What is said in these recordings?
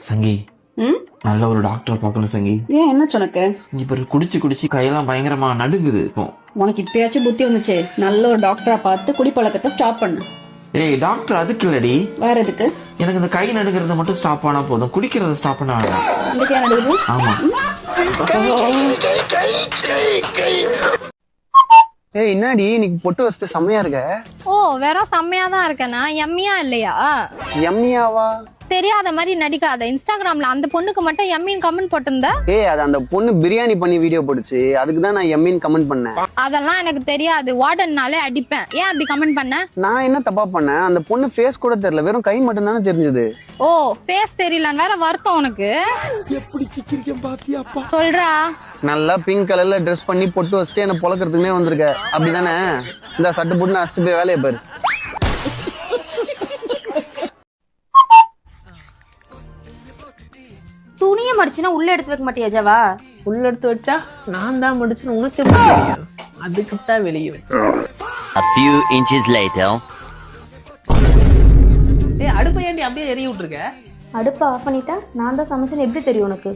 சங்கி நல்ல ஒரு டாக்டர் பார்க்கணும் சங்கி. ஏன் என்ன சொனக்கு? இப்ப குடிச்சு கையெல்லாம் பயங்கரமா நடுங்குது. இப்போ உனக்கு இப்பயாச்சும் புத்தி வந்துச்சு. நல்ல ஒரு டாக்டரா பார்த்து குடிப்பழக்கத்தை ஸ்டாப் பண்ணு. ஏய் டாக்டர் அதுக்கு இல்லடி, வேற எதுக்கு? எனக்கு இந்த கை நடுங்கிறத மட்டும் ஸ்டாப் பண்ணா போதும், குடிக்கிறத ஸ்டாப் பண்ண வேண்டாம். இதுக்கு ஏன் நடுங்குது? ஆமா. ஏய் என்னடி இன்னைக்கு பொட்டு வச்சுட்டு செம்மையா இருக்க. ஓ வெறும் செம்மையா தான் இருக்கேனா, எம்மியா இல்லையா? எம்மியாவா? தெரியாத மாதிரி நடிக்காத. இன்ஸ்டாகிராம்ல அந்த பொண்ணுக்கு மட்டும் எம்மின்னு கமெண்ட் போட்டிருந்த. ஏய் அது அந்த பொண்ணு பிரியாணி பண்ணி வீடியோ போட்டுச்சு, அதுக்கு தான் நான் எம்மின்னு கமெண்ட் பண்ணேன். அதெல்லாம் எனக்கு தெரியாது, வார்டன்னாலே அடிப்பேன். ஏன் அப்படி கமெண்ட் பண்ண? நான் என்ன தப்பா பண்ணேன்? அந்த பொண்ணு ஃபேஸ் கூட தெரியல, வெறும் கை மட்டும் தானே தெரிஞ்சது. ஓ ஃபேஸ் தெரியலன்னு வேற வருத்தம் உனக்கு. எப்படி சிக்கிரிக்கம் பாத்தியாப்பா? சொல்றா. நல்லா பிங்க் கலர்ல ட்ரெஸ் பண்ணி பொட்டு வச்சுட்டு என்ன பொழக்கிறதுக்குனே வந்திருக்க, அப்படிதானே? இந்த சட்டு போட்டு அடிச்சுட்டு போய் வேலையை பாரு. துணியை மடிச்சுனா உள்ள எடுத்து வைக்க மாட்டியா ஜவா? உள்ள எடுத்து வச்சா நான் தான் மடிச்சுன்னு உனக்கு எப்படி தெரியும்? அதுக்கு தான் வெளியே வச்சேன். A few inches later. ஏய் அடுப்பு ஏண்டி அப்படியே எரிய விட்டுருக்க? அடுப்பை ஆஃப் பண்ணிட்டா நான் தான் சமைச்சேன்னு எப்படி தெரியும் உனக்கு?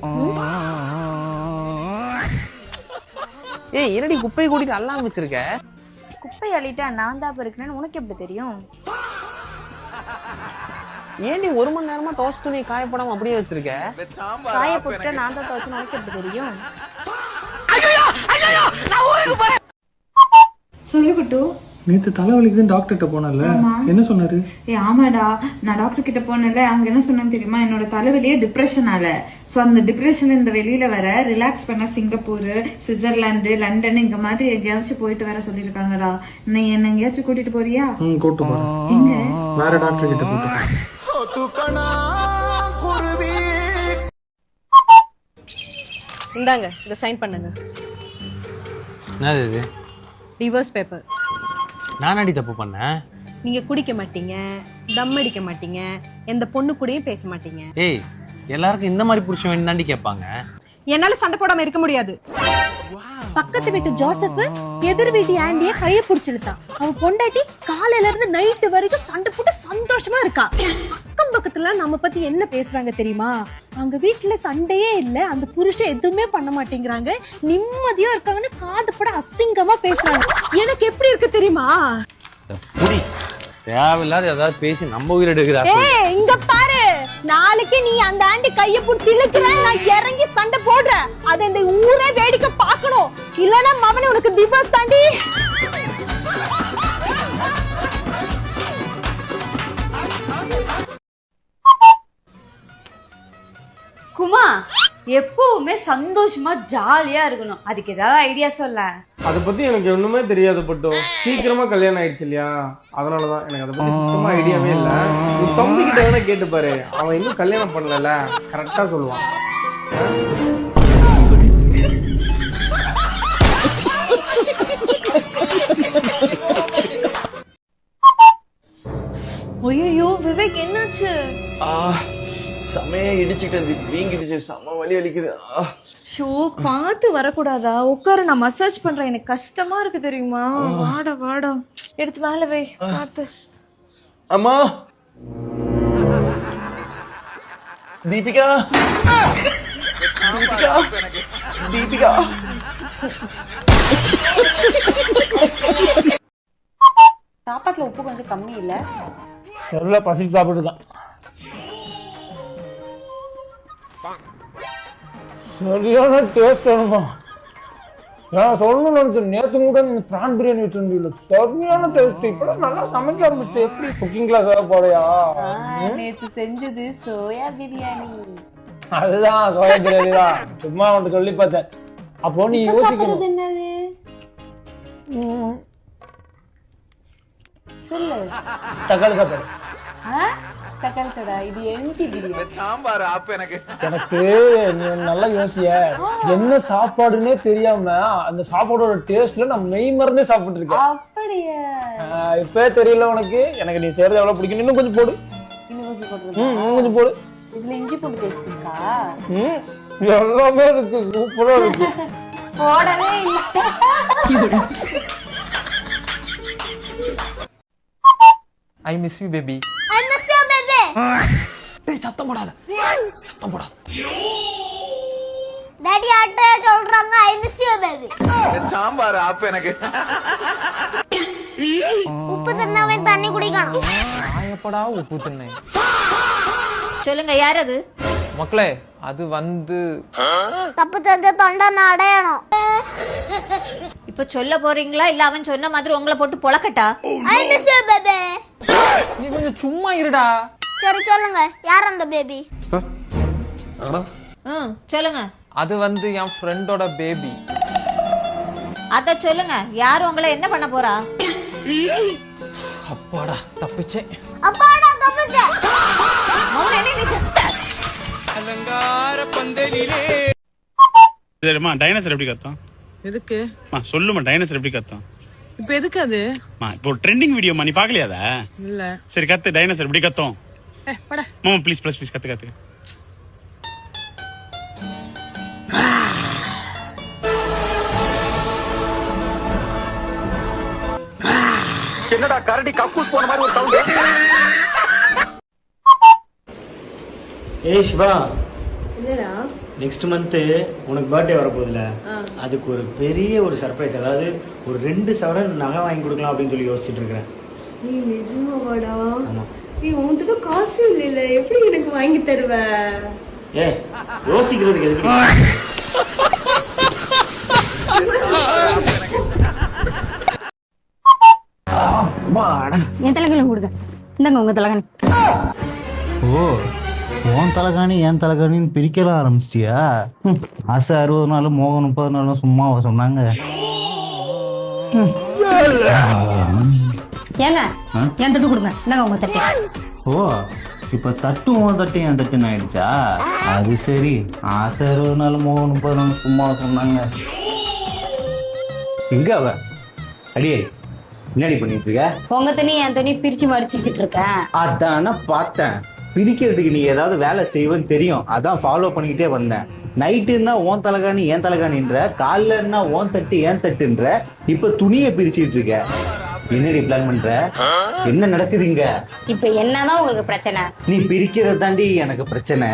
ஏய் என்னடி குப்பை கூட்டிட்டு அல்லாம வச்சிருக்க? குப்பை அள்ளிட்டா நான் தான் இருக்கிறேன்னு உனக்கு எப்படி தெரியும்? ஏண்டி ஒரு மணி நேரமா தோசை துணி காயப்படாம அப்படியே வச்சிருக்க? காய போட்டுட்டா நான் தான் துவைச்சேன்னு உனக்கு எப்படி தெரியும்? சொல்லுகட்டு. நேத்து தலைவலிக்குதுன்னு டாக்டர்கிட்ட போனல, என்ன சொன்னாரு? ஆமாடா, நான் டாக்டர் கிட்ட போனல. அவங்க என்ன சொன்னாங்க தெரியுமா? என்னோட தலைவலியே டிப்ரெஷனால. சோ அந்த டிப்ரெஷன் இந்த வெளியில வர ரிலாக்ஸ் பண்ண சிங்கப்பூர், சுவிட்சர்லாந்து, லண்டன் இங்க மாதிரி எங்கேயாச்சும் போயிட்டு வர சொல்லிருக்காங்கடா. நீ என்ன எங்கேயாச்சும் கூட்டிட்டு போறியா? கூட்டு போறேன். எங்க? வேற டாக்டர் கிட்ட போட்டு. இந்தாங்க இத சைன் பண்ணுங்க. என்னது இது? Divorce paper. நானாடி தப்பு பண்ணேன்? நீங்க குடிக்க மாட்டீங்க, தம் அடிக்க மாட்டீங்க, எந்த பொண்ணு கூடயும் பேச மாட்டீங்க. ஏய் எல்லாருக்கும் இந்த மாதிரி புருஷன் வேணும் தாண்டி கேட்பாங்க. என்னால சண்டை போடாம இருக்க முடியாது. பக்கத்து வீட்டு ஜோசப் எதிர் வீட்டு ஆண்டிய கைய பிடிச்சிருத்தான். அவன் பொண்டாட்டி காலையில இருந்து நைட்டு வரைக்கும் சண்டை போட்டு சந்தோஷமா இருக்கா. அக்கம் பக்கத்துல நம்ம பத்தி என்ன பேசுறாங்க தெரியுமா? அவங்க வீட்டுல சண்டையே இல்ல, அந்த புருஷன் எதுவுமே பண்ண மாட்டேங்கிறாங்க, நிம்மதியா இருக்காங்கன்னு காது பட அசிங்கமா பேசுறாங்க. எனக்கு எப்படி இருக்கு தெரியுமா? புடி தேவையில்லாத ஏதாவது பேசி நம்ம உயிர் எடுக்கிறா. ஏய் இங்க பாரு, நாளைக்கு நீ அந்த ஆண்டி கைய புடிச்சு இழுக்கிற, நான் இறங்கி சண்டை போடுறேன். அது இந்த ஊரே வேடிக்கை பார்க்கணும். இல்லனா மவனே உனக்கு டிவோர்ஸ் தாண்டி. குமா எப்பவுமே சந்தோஷமா ஜாலியா இருக்கணும். அதுக்கு ஏதாவது ஐடியா சொல்ல. அதை பத்தி எனக்கு ஒண்ணுமே தெரியாது பட்டோ. சீக்கிரமா கல்யாணம் ஆயிடுச்சு இல்லையா, அதனாலதான் எனக்கு அதை பத்தி சுத்தமா ஐடியாவே இல்ல. உன் தம்பி கிட்ட வேணா கேட்டு பாரு, அவன் இன்னும் கல்யாணம் பண்ணல, கரெக்டா சொல்லுவான். ஐயோ விவேக் என்னாச்சு? செமையா இடிச்சுக்கிட்டது, வீங்கிடுச்சு, செம்ம வலி வலிக்குது. ஷோ பார்த்து வரக்கூடாதா? உட்காரு, நான் மசாஜ் பண்றேன். எனக்கு கஷ்டமா இருக்கு தெரியுமா? வாடா வாடா, எடுத்து மேல வை. பார்த்து. அம்மா தீபிகா, தீபிகா, தீபிகா. சாப்பாட்டுல உப்பு கொஞ்சம் கம்மி இல்ல? எவ்வளோ பசிக்கு சாப்பிட்டுருக்கான். சரியான டேஸ்ட் வேணுமா? நான் சொல்லணும்னு நினைச்சேன், நேற்று கூட நீங்க பிரான் பிரியாணி வச்சிருந்தீங்க, சரியான டேஸ்ட். இப்ப நல்லா சமைக்க ஆரம்பிச்சு. எப்படி குக்கிங் கிளாஸ் வேற போறியா? நேத்து செஞ்சது சோயா பிரியாணி. அதுதான் சோயா பிரியாணி தான், சும்மா உன்ட்டு சொல்லி பார்த்தேன். அப்போ நீ யோசிக்கணும். என்னது சொல்லு. தக்காளி சாப்பாடு. தக்காளி சாதா? இது எம்டி பிரியாணி. சாம்பார் ஆப் எனக்கு நீ நல்லா யோசிய. என்ன சாப்பாடுன்னே தெரியாம அந்த சாப்பாடோட டேஸ்ட்ல நான் மெய் மறந்தே சாப்பிட்டு இருக்கேன். அப்படியே இப்பவே தெரியல உனக்கு. எனக்கு நீ செய்யறது எவ்வளவு பிடிக்கும். இன்னும் கொஞ்சம் போடு. இன்னும் கொஞ்சம் போடுறது. இன்னும் கொஞ்சம் போடு. இதுல இஞ்சி பூண்டு பேஸ்ட் இருக்கா? எல்லாமே இருக்கு, சூப்பரா இருக்கு. போடவே இல்லை. I miss you baby. I miss you baby. சத்தம் போடாத, சத்தம் போடாத. டாடி அட்டை சொல்றாங்க I miss you baby. Sambar ஆப்பு எனக்கு. உப்பு தின்னவன் தண்ணி குடிக்கணும். நான் எப்படா உப்பு தின்னேன்? சொல்லுங்க, யார் அது? மக்களே, அது வந்து தப்பு செஞ்ச தொண்டை அடையணும். இப்ப சொல்ல போறீங்களா இல்ல அவன் சொன்ன மாதிரி உங்களை போட்டு பொளக்கட்டா? I miss you baby. நீ கொஞ்சம் சும்மா இருடா. சரி சொல்லுங்க, யார் அந்த பேபி? சொல்லுங்க. அது வந்து என் ஃப்ரெண்டோட பேபி. அத சொல்லுங்க, யார் உங்களை என்ன பண்ண போறா? அப்பாடா தப்பிச்சேன். அப்பாடா தப்பிச்சே. மொதல்ல என்ன நினைச்ச? அலங்கார பந்தலிலே. சரிம்மா, டைனோசர் எப்படி கத்தும்? எதுக்கு? சொல்லுமா, டைனோசர் எப்படி கத்தும்? இப்ப எதுக்கு அது? இப்போ ட்ரெண்டிங் வீடியோமா, நீ பாக்கலையா அத? இல்ல. சரி கத்து, டைனோசர் எப்படி கத்தும்? பட. மாமா ப்ளீஸ் ப்ளீஸ் கத்து கத்து. என்னடா கரடி கக்கூஸ் போன மாதிரி ஒரு சவுண்ட். ஏய் சிவா, நெக்ஸ்ட் மந்த் உனக்கு பர்த்டே வரப்போகுதுல, அதுக்கு ஒரு பெரிய ஒரு சர்ப்ரைஸ், அதாவது ஒரு 2 சவரன் நகை வாங்கி கொடுக்கலாம் அப்படின்னு சொல்லி யோசிச்சுட்டு இருக்கிறேன். நீ நிஜமாவாடா? நீ உன்கிட்ட காசு இல்ல, எப்படி எனக்கு வாங்கி தருவ? ஏ யோசிக்கிறதுக்கு எதுக்கு? என் தலைகணி கொடுங்க. இந்தாங்க உங்க தலைகணி. ஓ, உன் தலைகாணி என் தலைகாணின்னு பிரிக்கலாம் ஆரம்பிச்சிட்டியா? ஆசை 60 நாளும் மோகம் 30 நாளும் சும்மாவா சொன்னாங்க? ஏங்க என் தட்டு கொடுங்க. இந்தாங்க உங்க தட்டு. ஓ, இப்ப தட்டு உன் தட்டு என் தட்டுன்னு ஆயிடுச்சா? அது சரி. ஆசை 60 நாளும் மோகம் 30 நாளும் சும்மாவா சொன்னாங்க? எங்க அவ? அடியே, என்னடி பண்ணிட்டு இருக்க? உங்க தண்ணி என் தண்ணி பிரிச்சு மடிச்சுக்கிட்டு இருக்கேன். அதான பார்த்தேன். பிரிக்கிறதுக்கு நீ ஏதாவது வேலை செய்வேன்னு தெரியும், அதான் ஃபாலோ பண்ணிக்கிட்டே வந்தேன். நைட்டுன்னா ஓன் தலைகாணி ஏன் தலைகாணின்ற, காலைலன்னா ஓன் தட்டு ஏன் தட்டுன்ற, இப்ப துணியை பிரிச்சுட்டு இருக்க. என்னடி பிளான் பண்ற? என்ன நடக்குதுங்க? இப்ப என்னதான் உங்களுக்கு பிரச்சனை? நீ பிரிக்கிறது தாண்டி எனக்கு பிரச்சனை.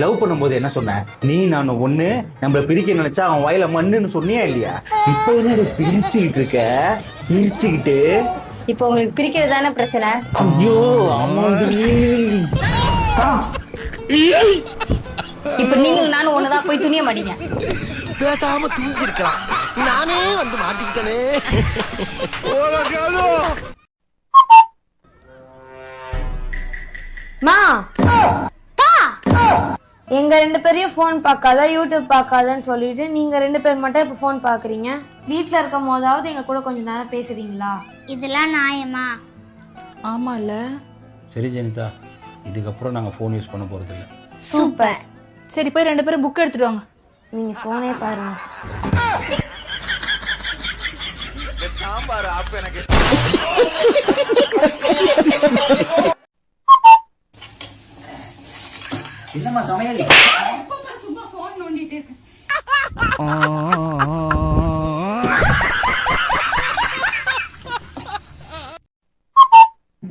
லவ் பண்ணும்போது என்ன சொன்ன? நீ நானும் ஒண்ணு, நம்மள பிரிக்க நினைச்சா அவன் வாயில மண்ணுன்னு சொன்னியா இல்லையா? இப்ப என்ன பிரிச்சுக்கிட்டு இருக்க? பிரிச்சுக்கிட்டு இப்ப உங்களுக்கு பிரிக்கிறது தானே பிரச்சனை? ஐயோ ஆமா. இப்ப நீங்களும் நானும் ஒண்ணுதான், போய் துணியை மாட்டீங்க. பேசாம தூங்கி இருக்கலாம், நானே வந்து மாட்டிக்கிட்டனே. மா எங்க 2 பேரையும் போன் பார்க்காத, யூடியூப் பார்க்காதன்னு சொல்லிட்டு நீங்க 2 பேர் மட்டும் இப்ப போன் பாக்குறீங்க. வீட்டுல இருக்கும் போதாவது எங்க கூட கொஞ்ச நேரம் பேசுறீங்களா? இதெல்லாம் நியாயமா? ஆமா இல்ல. சரி ஜெனிதா, இதுக்கப்புறம் நாங்க போன் யூஸ் பண்ண போறது இல்ல. சூப்பர். சரி, போய் 2 பேரும் புக் எடுத்துட்டு வாங்க. நீங்க போனே பாருங்க. சாம்பார் ஆப்பு எனக்கு. என்னம்மா சமையல்? சும்மா போன் நோண்டிட்டே இருக்கேன்.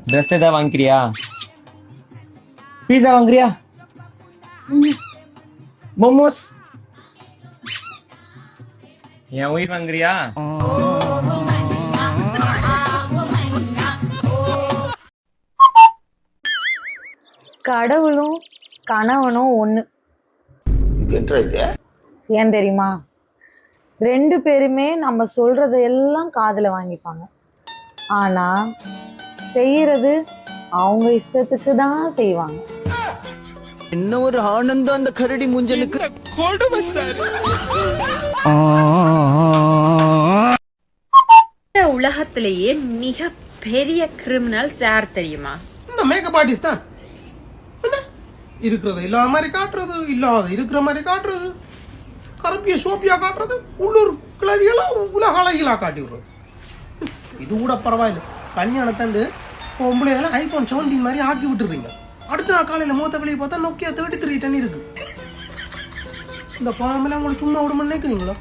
ட்ரெஸ் ஏதாவது வாங்கிக்கிறியா? பீஸா வாங்குறியா? மோமோஸ்? என் உயிர் வாங்குறியா? கடவுளும் கணவனும் ஒண்ணு. ஏன் தெரியுமா? 2 பேருமே நம்ம சொல்றத எல்லாம் காதுல வாங்கிப்பாங்க. ஆனா செய்யறது அவங்க இஷ்டத்துக்கு தான் செய்வாங்க. என்ன ஒரு ஆனந்தம் அந்த கரடி முஞ்சனுக்கு. உலகத்திலேயே மிக பெரிய கிரிமினல்ஸ் யார் தெரியுமா? இந்த மேக்கப் ஆர்டிஸ்ட் தான். இருக்கிறத இல்லாத மாதிரி காட்டுறது, இல்லாத இருக்கிற மாதிரி காட்டுறது, கரப்பிய சோப்பியா காட்டுறது, உள்ளூர் கிளவியெல்லாம் உலக அழகிலா காட்டி விடுறது. இது கூட பரவாயில்ல. கல்யாணத்தாண்டு பொம்பளையெல்லாம் ஐபோன் 17 மாதிரி ஆக்கி விட்டுறீங்க. அடுத்த நாள் காலையில் மூத்த கழிவு பார்த்தா நோக்கியா 33 டன் இருக்கு. இந்த பாம்பெல்லாம் உங்களை சும்மா விட நினைக்கிறீங்களா?